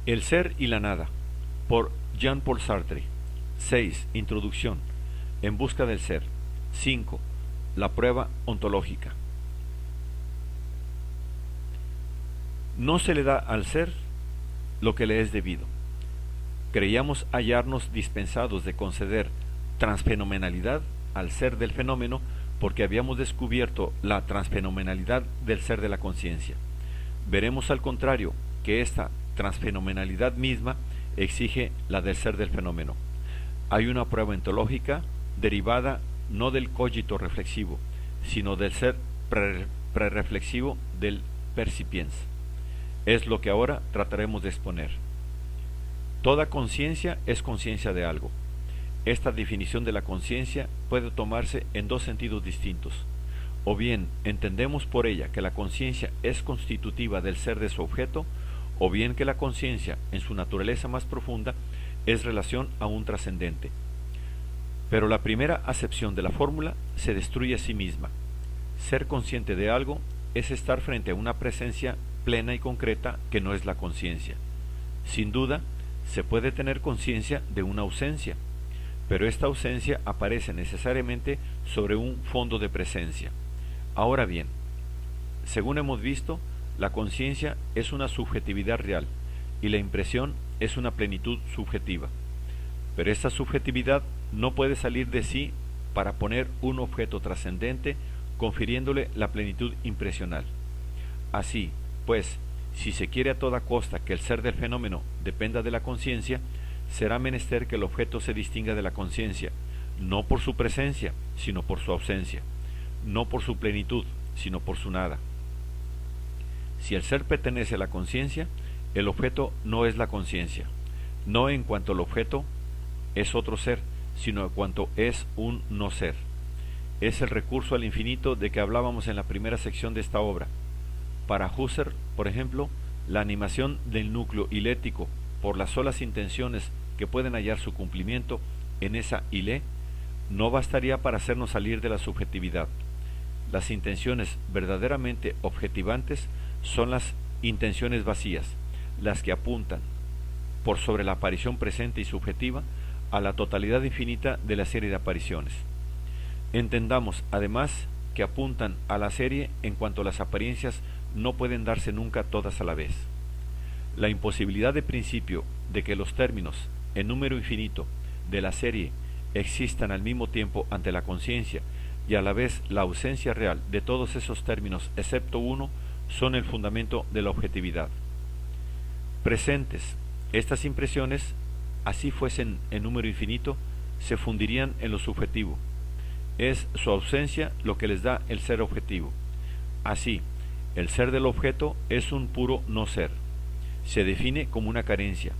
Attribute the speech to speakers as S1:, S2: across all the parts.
S1: El ser y la nada, por Jean-Paul Sartre. 6. Introducción. En busca del ser. 5. La prueba ontológica. No se le da al ser lo que le es debido. Creíamos hallarnos dispensados de conceder transfenomenalidad al ser del fenómeno porque habíamos descubierto la transfenomenalidad del ser de la conciencia. Veremos al contrario que esta transfenomenalidad misma exige la del ser del fenómeno. Hay una prueba ontológica derivada no del cogito reflexivo, sino del ser prereflexivo del percipiens. Es lo que ahora trataremos de exponer. Toda conciencia es conciencia de algo. Esta definición de la conciencia puede tomarse en dos sentidos distintos. O bien entendemos por ella que la conciencia es constitutiva del ser de su objeto, o bien que la conciencia, en su naturaleza más profunda, es relación a un trascendente. Pero la primera acepción de la fórmula se destruye a sí misma. Ser consciente de algo es estar frente a una presencia plena y concreta que no es la conciencia. Sin duda, se puede tener conciencia de una ausencia, pero esta ausencia aparece necesariamente sobre un fondo de presencia. Ahora bien, según hemos visto, la conciencia es una subjetividad real y la impresión es una plenitud subjetiva. Pero esta subjetividad no puede salir de sí para poner un objeto trascendente confiriéndole la plenitud impresional. Así, pues, si se quiere a toda costa que el ser del fenómeno dependa de la conciencia, será menester que el objeto se distinga de la conciencia, no por su presencia, sino por su ausencia, no por su plenitud, sino por su nada. Si el ser pertenece a la conciencia, el objeto no es la conciencia, no en cuanto el objeto es otro ser, sino en cuanto es un no ser. Es el recurso al infinito de que hablábamos en la primera sección de esta obra. Para Husserl, por ejemplo, la animación del núcleo hilético por las solas intenciones que pueden hallar su cumplimiento en esa hilé no bastaría para hacernos salir de la subjetividad. Las intenciones verdaderamente objetivantes son las intenciones vacías, las que apuntan, por sobre la aparición presente y subjetiva, a la totalidad infinita de la serie de apariciones. Entendamos, además, que apuntan a la serie en cuanto las apariencias no pueden darse nunca todas a la vez. La imposibilidad de principio de que los términos, en número infinito, de la serie existan al mismo tiempo ante la conciencia y a la vez la ausencia real de todos esos términos excepto uno, son el fundamento de la objetividad. Presentes, estas impresiones, así fuesen en número infinito, se fundirían en lo subjetivo. Es su ausencia lo que les da el ser objetivo. Así, el ser del objeto es un puro no ser. Se define como una carencia.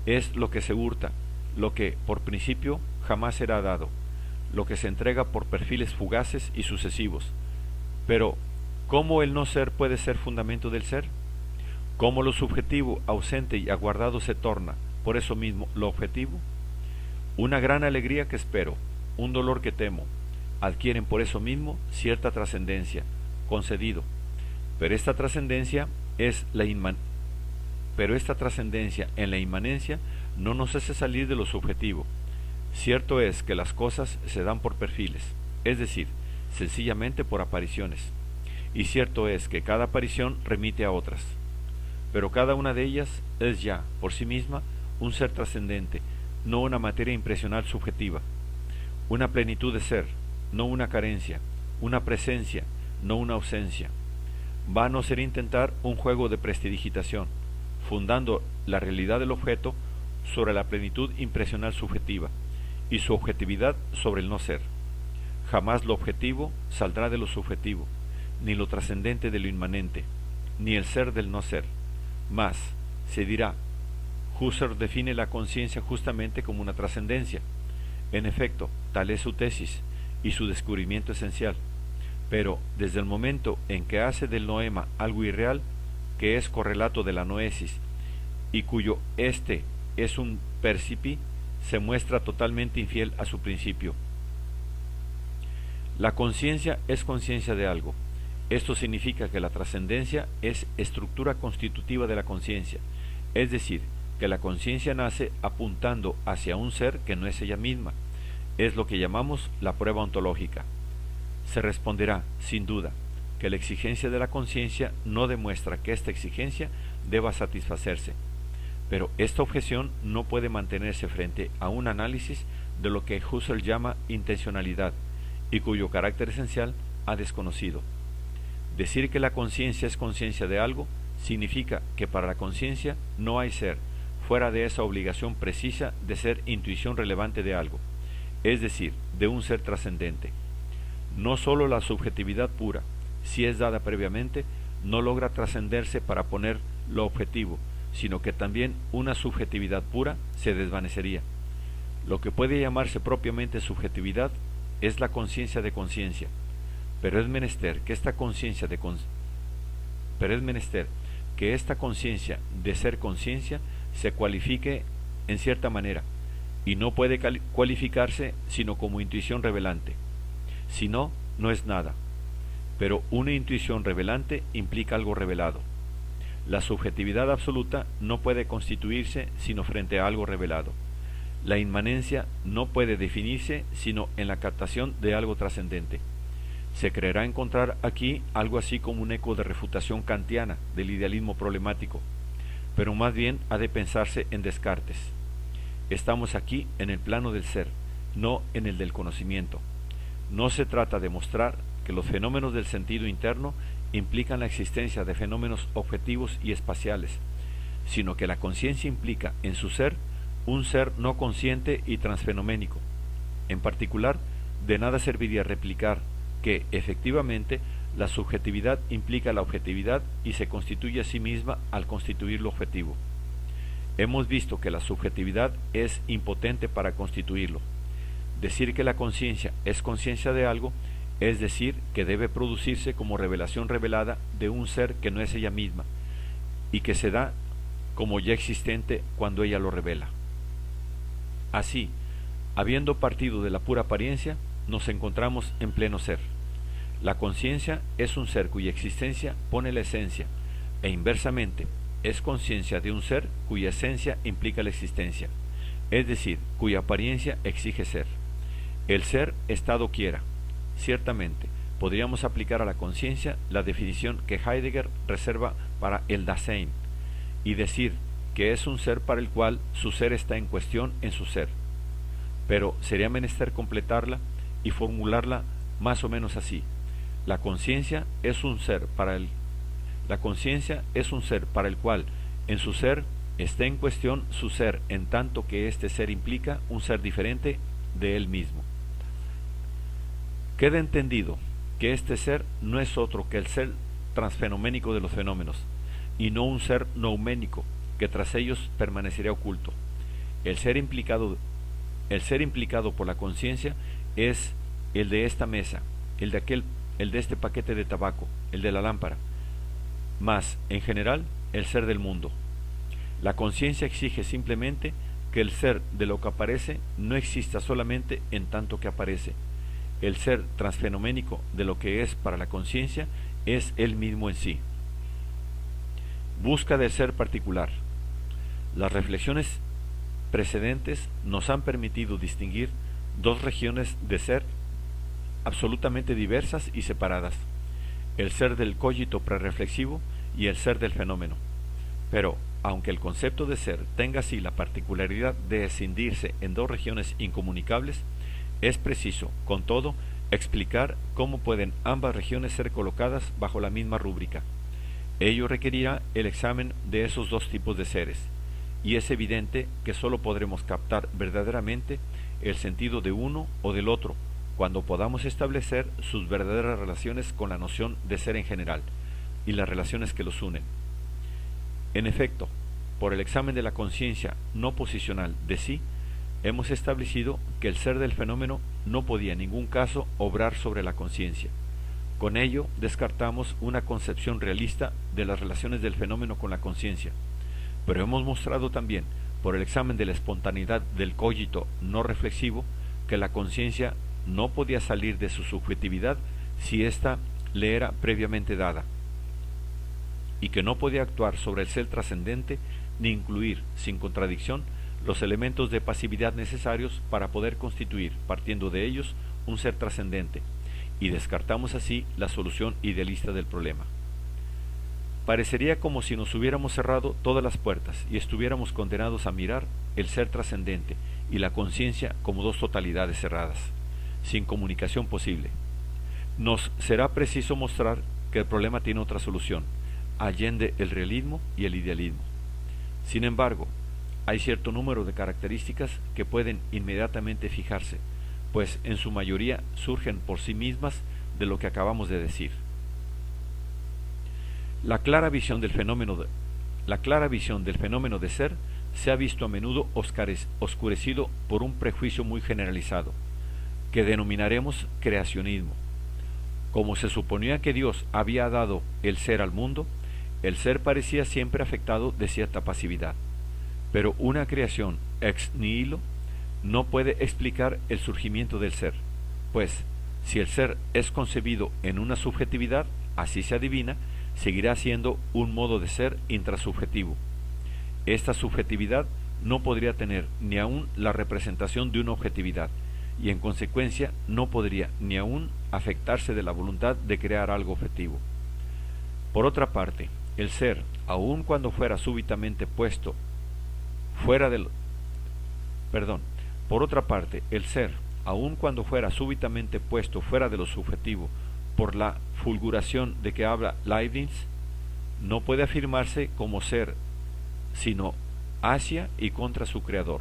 S1: Es lo que se hurta, lo que, por principio, jamás será dado, lo que se entrega por perfiles fugaces y sucesivos. Pero, ¿cómo el no ser puede ser fundamento del ser? ¿Cómo lo subjetivo, ausente y aguardado se torna, por eso mismo, lo objetivo? Una gran alegría que espero, un dolor que temo, adquieren por eso mismo cierta trascendencia, concedido. Pero esta trascendencia en la inmanencia no nos hace salir de lo subjetivo. Cierto es que las cosas se dan por perfiles, es decir, sencillamente por apariciones. Y cierto es que cada aparición remite a otras. Pero cada una de ellas es ya, por sí misma, un ser trascendente, no una materia impresional subjetiva. Una plenitud de ser, no una carencia, una presencia, no una ausencia. Vano sería intentar un juego de prestidigitación, fundando la realidad del objeto sobre la plenitud impresional subjetiva y su objetividad sobre el no ser. Jamás lo objetivo saldrá de lo subjetivo, ni lo trascendente de lo inmanente, ni el ser del no ser. Mas, se dirá, Husserl define la conciencia justamente como una trascendencia. En efecto, tal es su tesis y su descubrimiento esencial. Pero, desde el momento en que hace del noema algo irreal, que es correlato de la noesis, y cuyo éste es un percipi, se muestra totalmente infiel a su principio. La conciencia es conciencia de algo. Esto significa que la trascendencia es estructura constitutiva de la conciencia, es decir, que la conciencia nace apuntando hacia un ser que no es ella misma. Es lo que llamamos la prueba ontológica. Se responderá, sin duda, que la exigencia de la conciencia no demuestra que esta exigencia deba satisfacerse. Pero esta objeción no puede mantenerse frente a un análisis de lo que Husserl llama intencionalidad y cuyo carácter esencial ha desconocido. Decir que la conciencia es conciencia de algo significa que para la conciencia no hay ser fuera de esa obligación precisa de ser intuición relevante de algo, es decir, de un ser trascendente. No sólo la subjetividad pura, si es dada previamente, no logra trascenderse para poner lo objetivo, sino que también una subjetividad pura se desvanecería. Lo que puede llamarse propiamente subjetividad es la conciencia de conciencia, pero es menester que esta conciencia de ser conciencia se cualifique en cierta manera, y no puede cualificarse sino como intuición revelante. Si no, no es nada. Pero una intuición revelante implica algo revelado. La subjetividad absoluta no puede constituirse sino frente a algo revelado. La inmanencia no puede definirse sino en la captación de algo trascendente. Se creerá encontrar aquí algo así como un eco de refutación kantiana del idealismo problemático, pero más bien ha de pensarse en Descartes. Estamos aquí en el plano del ser, no en el del conocimiento. No se trata de mostrar que los fenómenos del sentido interno implican la existencia de fenómenos objetivos y espaciales, sino que la conciencia implica en su ser un ser no consciente y transfenoménico. En particular, de nada serviría replicar que, efectivamente, la subjetividad implica la objetividad y se constituye a sí misma al constituir lo objetivo. Hemos visto que la subjetividad es impotente para constituirlo. Decir que la conciencia es conciencia de algo es decir que debe producirse como revelación revelada de un ser que no es ella misma y que se da como ya existente cuando ella lo revela. Así, habiendo partido de la pura apariencia, nos encontramos en pleno ser. La conciencia es un ser cuya existencia pone la esencia, e inversamente, es conciencia de un ser cuya esencia implica la existencia, es decir, cuya apariencia exige ser. El ser está doquiera. Ciertamente, podríamos aplicar a la conciencia la definición que Heidegger reserva para el Dasein, y decir que es un ser para el cual su ser está en cuestión en su ser. Pero sería menester completarla y formularla más o menos así. La conciencia es un ser para el cual en su ser está en cuestión su ser, en tanto que este ser implica un ser diferente de él mismo. Queda entendido que este ser no es otro que el ser transfenoménico de los fenómenos, y no un ser nouménico que tras ellos permanecería oculto. El ser implicado por la conciencia es el de esta mesa, el de este paquete de tabaco, el de la lámpara, mas, en general, el ser del mundo. La conciencia exige simplemente que el ser de lo que aparece no exista solamente en tanto que aparece. El ser transfenoménico de lo que es para la conciencia es él mismo en sí. Busca del ser particular. Las reflexiones precedentes nos han permitido distinguir dos regiones de ser absolutamente diversas y separadas: el ser del cogito prereflexivo y el ser del fenómeno. Pero, aunque el concepto de ser tenga así la particularidad de escindirse en dos regiones incomunicables, es preciso, con todo, explicar cómo pueden ambas regiones ser colocadas bajo la misma rúbrica. Ello requerirá el examen de esos dos tipos de seres, y es evidente que sólo podremos captar verdaderamente el sentido de uno o del otro cuando podamos establecer sus verdaderas relaciones con la noción de ser en general y las relaciones que los unen. En efecto, por el examen de la conciencia no posicional de sí, hemos establecido que el ser del fenómeno no podía en ningún caso obrar sobre la conciencia. Con ello descartamos una concepción realista de las relaciones del fenómeno con la conciencia, pero hemos mostrado también, por el examen de la espontaneidad del cogito no reflexivo, que la conciencia no podía salir de su subjetividad si ésta le era previamente dada, y que no podía actuar sobre el ser trascendente ni incluir, sin contradicción, los elementos de pasividad necesarios para poder constituir, partiendo de ellos, un ser trascendente, y descartamos así la solución idealista del problema. Parecería como si nos hubiéramos cerrado todas las puertas y estuviéramos condenados a mirar el ser trascendente y la conciencia como dos totalidades cerradas, sin comunicación posible. Nos será preciso mostrar que el problema tiene otra solución, allende el realismo y el idealismo. Sin embargo, hay cierto número de características que pueden inmediatamente fijarse, pues en su mayoría surgen por sí mismas de lo que acabamos de decir. La clara visión del fenómeno de ser se ha visto a menudo oscurecido por un prejuicio muy generalizado, que denominaremos creacionismo. Como se suponía que Dios había dado el ser al mundo, el ser parecía siempre afectado de cierta pasividad. Pero una creación ex nihilo no puede explicar el surgimiento del ser, pues si el ser es concebido en una subjetividad, así se adivina, seguirá siendo un modo de ser intrasubjetivo. Esta subjetividad no podría tener ni aún la representación de una objetividad, y en consecuencia no podría ni aún afectarse de la voluntad de crear algo objetivo. Por otra parte, el ser, aun cuando fuera súbitamente puesto fuera del lo subjetivo por la fulguración de que habla Leibniz, no puede afirmarse como ser sino hacia y contra su creador,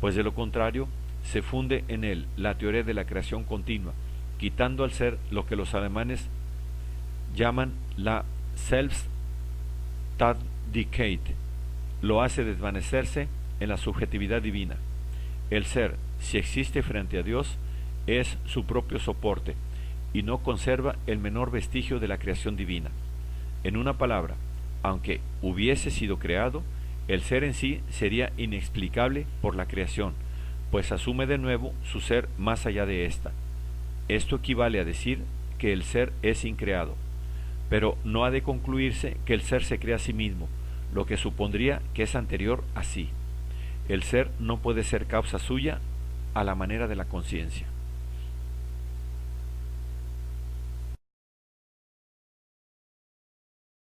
S1: pues de lo contrario se funde en él la teoría de la creación continua, quitando al ser lo que los alemanes llaman la Selbstständigkeit, lo hace desvanecerse en la subjetividad divina. El ser, si existe frente a Dios, es su propio soporte y no conserva el menor vestigio de la creación divina. En una palabra, aunque hubiese sido creado, el ser en sí sería inexplicable por la creación, pues asume de nuevo su ser más allá de ésta. Esto equivale a decir que el ser es increado, pero no ha de concluirse que el ser se crea a sí mismo, lo que supondría que es anterior a sí. El ser no puede ser causa suya a la manera de la conciencia.